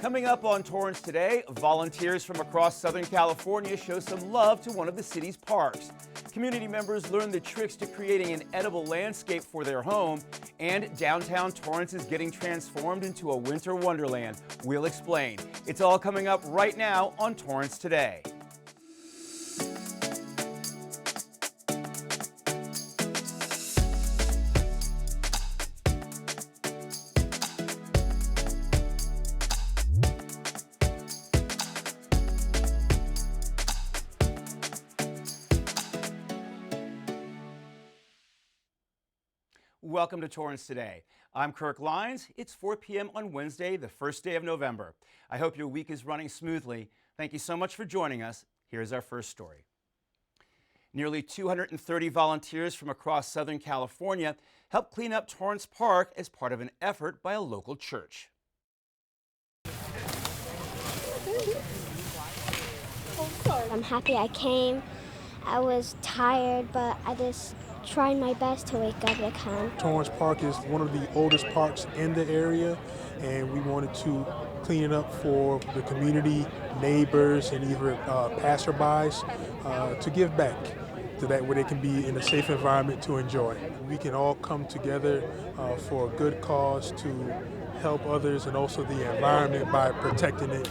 Coming up on Torrance Today, volunteers from across Southern California show some love to one of the city's parks. Community members learn the tricks to creating an edible landscape for their home, and downtown Torrance is getting transformed into a winter wonderland. We'll explain. It's all coming up right now on Torrance Today. Welcome to Torrance Today. I'm Kirk Lyons. It's 4 p.m. on Wednesday, the first day of November. I hope your week is running smoothly. Thank you so much for joining us. Here's our first story. Nearly 230 volunteers from across Southern California helped clean up Torrance Park as part of an effort by a local church. I'm happy I came. I was tired, but I just tried my best to wake up if I can. Torrance Park is one of the oldest parks in the area, and we wanted to clean it up for the community, neighbors, and even passerbys to give back to that where they can be in a safe environment to enjoy. We can all come together for a good cause to help others and also the environment by protecting it.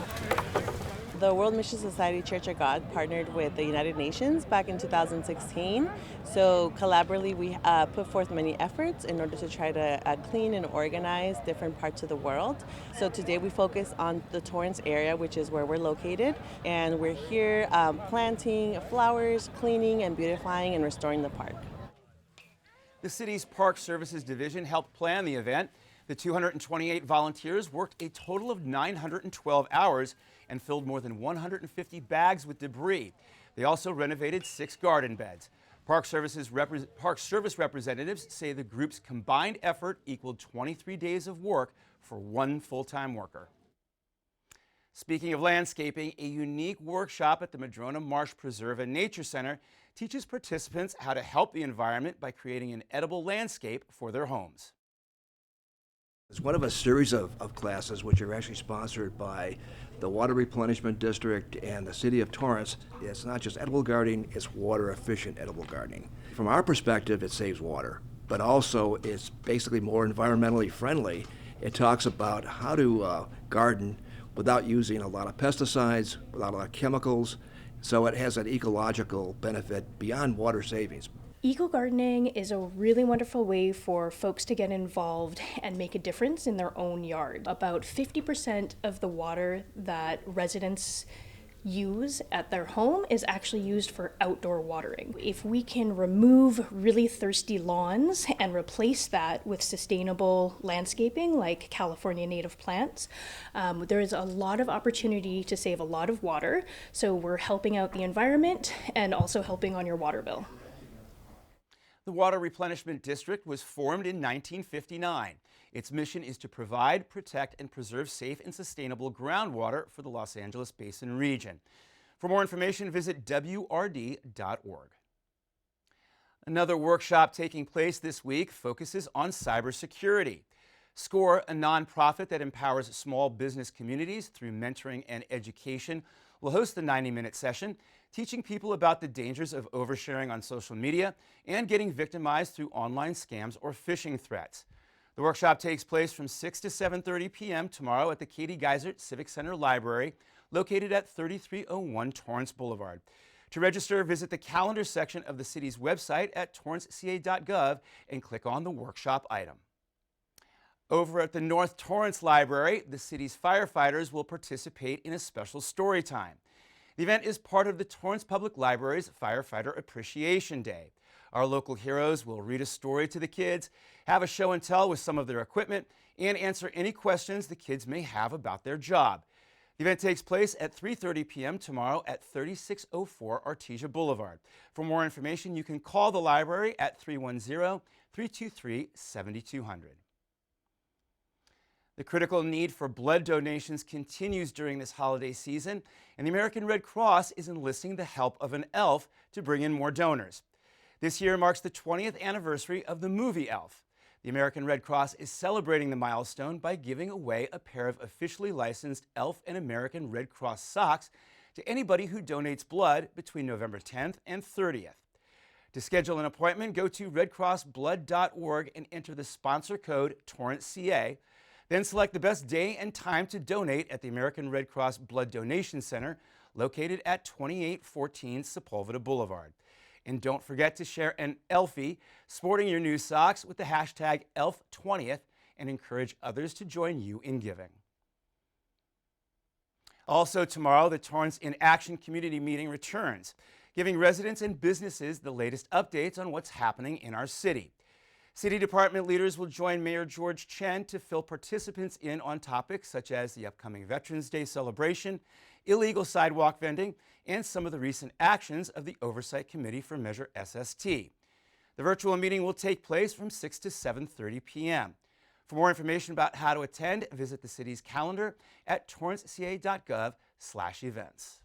The World Mission Society Church of God partnered with the United Nations back in 2016. So collaboratively, we put forth many efforts in order to try to clean and organize different parts of the world. So today we focus on the Torrance area, which is where we're located. And we're here planting flowers, cleaning and beautifying and restoring the park. The city's Park Services Division helped plan the event. The 228 volunteers worked a total of 912 hours and filled more than 150 bags with debris. They also renovated 6 garden beds. Park Service representatives say the group's combined effort equaled 23 days of work for one full-time worker. Speaking of landscaping, a unique workshop at the Madrona Marsh Preserve and Nature Center teaches participants how to help the environment by creating an edible landscape for their homes. It's one of a series of classes which are actually sponsored by the Water Replenishment District and the City of Torrance. It's not just edible gardening, it's water efficient edible gardening. From our perspective, it saves water, but also it's basically more environmentally friendly. It talks about how to garden without using a lot of pesticides, without a lot of chemicals, so it has an ecological benefit beyond water savings. Eco-gardening is a really wonderful way for folks to get involved and make a difference in their own yard. About 50% of the water that residents use at their home is actually used for outdoor watering. If we can remove really thirsty lawns and replace that with sustainable landscaping like California native plants, there is a lot of opportunity to save a lot of water. So we're helping out the environment and also helping on your water bill. The Water Replenishment District was formed in 1959. Its mission is to provide, protect, and preserve safe and sustainable groundwater for the Los Angeles Basin region. For more information, visit wrd.org. Another workshop taking place this week focuses on cybersecurity. SCORE, a nonprofit that empowers small business communities through mentoring and education, will host the 90-minute session, teaching people about the dangers of oversharing on social media and getting victimized through online scams or phishing threats. The workshop takes place from 6 to 7:30 p.m. tomorrow at the Katie Geisert Civic Center Library, located at 3301 Torrance Boulevard. To register, visit the calendar section of the city's website at torranceca.gov and click on the workshop item. Over at the North Torrance Library, the city's firefighters will participate in a special story time. The event is part of the Torrance Public Library's Firefighter Appreciation Day. Our local heroes will read a story to the kids, have a show and tell with some of their equipment, and answer any questions the kids may have about their job. The event takes place at 3:30 p.m. tomorrow at 3604 Artesia Boulevard. For more information, you can call the library at 310-323-7200. The critical need for blood donations continues during this holiday season, and the American Red Cross is enlisting the help of an elf to bring in more donors. This year marks the 20th anniversary of the movie Elf. The American Red Cross is celebrating the milestone by giving away a pair of officially licensed ELF and American Red Cross socks to anybody who donates blood between November 10th and 30th. To schedule an appointment, go to redcrossblood.org and enter the sponsor code TORRANCECA. Then select the best day and time to donate at the American Red Cross Blood Donation Center, located at 2814 Sepulveda Boulevard. And don't forget to share an Elfie sporting your new socks with the hashtag ELF20th and encourage others to join you in giving. Also tomorrow, the Torrance In Action community meeting returns, giving residents and businesses the latest updates on what's happening in our city. City department leaders will join Mayor George Chen to fill participants in on topics such as the upcoming Veterans Day celebration, illegal sidewalk vending, and some of the recent actions of the Oversight Committee for Measure SST. The virtual meeting will take place from 6 to 7:30 p.m. For more information about how to attend, visit the city's calendar at torranceca.gov/events.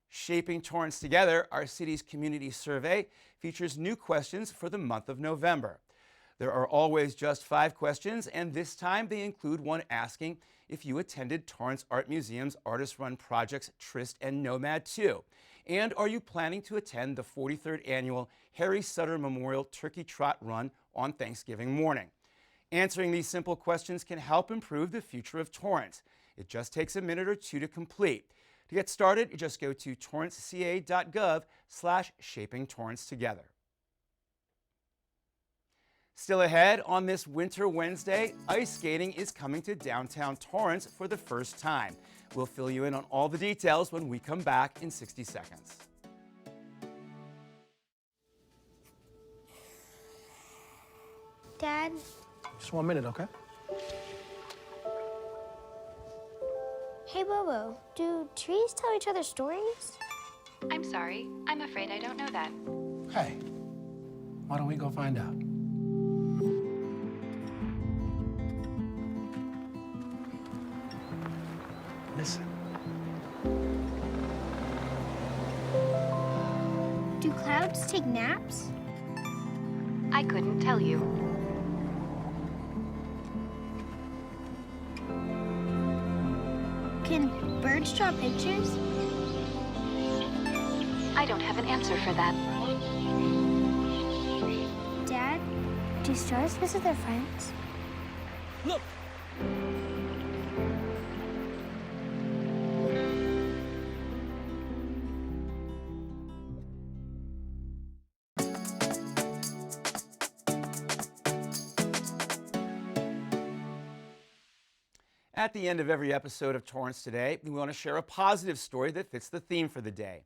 Shaping Torrance Together, our city's community survey, features new questions for the month of November. There are always just 5 questions, and this time they include one asking if you attended Torrance Art Museum's artist-run projects Trist and Nomad 2, and are you planning to attend the 43rd annual Harry Sutter Memorial Turkey Trot Run on Thanksgiving morning. Answering these simple questions can help improve the future of Torrance. It just takes a minute or two to complete. To get started, just go to torranceca.gov/shapingtorrancetogether. Still ahead, on this winter Wednesday, ice skating is coming to downtown Torrance for the first time. We'll fill you in on all the details when we come back in 60 seconds. Dad, Just 1 minute, okay? hey Bobo, do trees tell each other stories? I'm sorry. I'm afraid I don't know that. Hey, why don't we go find out? Listen. Do clouds take naps? I couldn't tell you. Can birds draw pictures? I don't have an answer for that. Dad, do stars visit their friends? Look! At the end of every episode of Torrance Today, we want to share a positive story that fits the theme for the day.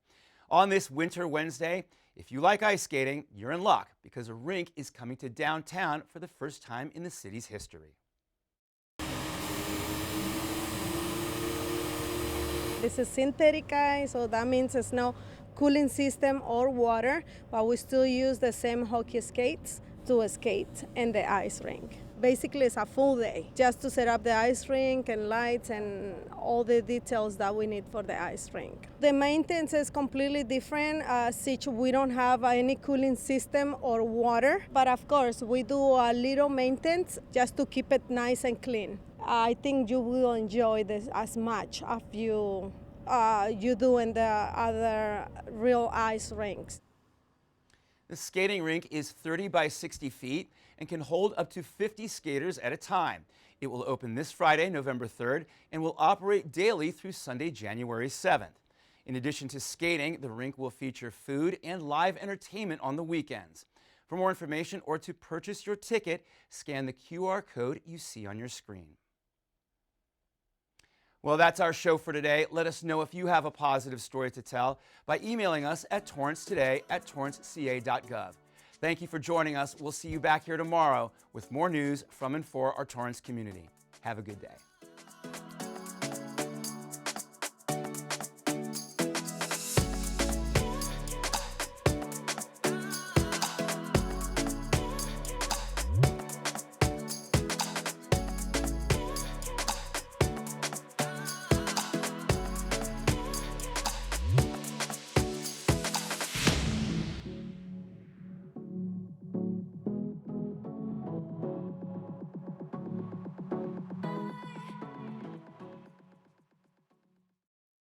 On this winter Wednesday, if you like ice skating, you're in luck because a rink is coming to downtown for the first time in the city's history. This is synthetic ice, so that means there's no cooling system or water, but we still use the same hockey skates to skate in the ice rink. Basically, it's a full day just to set up the ice rink and lights and all the details that we need for the ice rink. The maintenance is completely different since we don't have any cooling system or water, but of course we do a little maintenance just to keep it nice and clean. I think you will enjoy this as much as you do in the other real ice rinks. The skating rink is 30 by 60 feet and can hold up to 50 skaters at a time. It will open this Friday, November 3rd, and will operate daily through Sunday, January 7th. In addition to skating, the rink will feature food and live entertainment on the weekends. For more information or to purchase your ticket, scan the QR code you see on your screen. Well, that's our show for today. Let us know if you have a positive story to tell by emailing us at torrancetoday@torranceca.gov. Thank you for joining us. We'll see you back here tomorrow with more news from and for our Torrance community. Have a good day.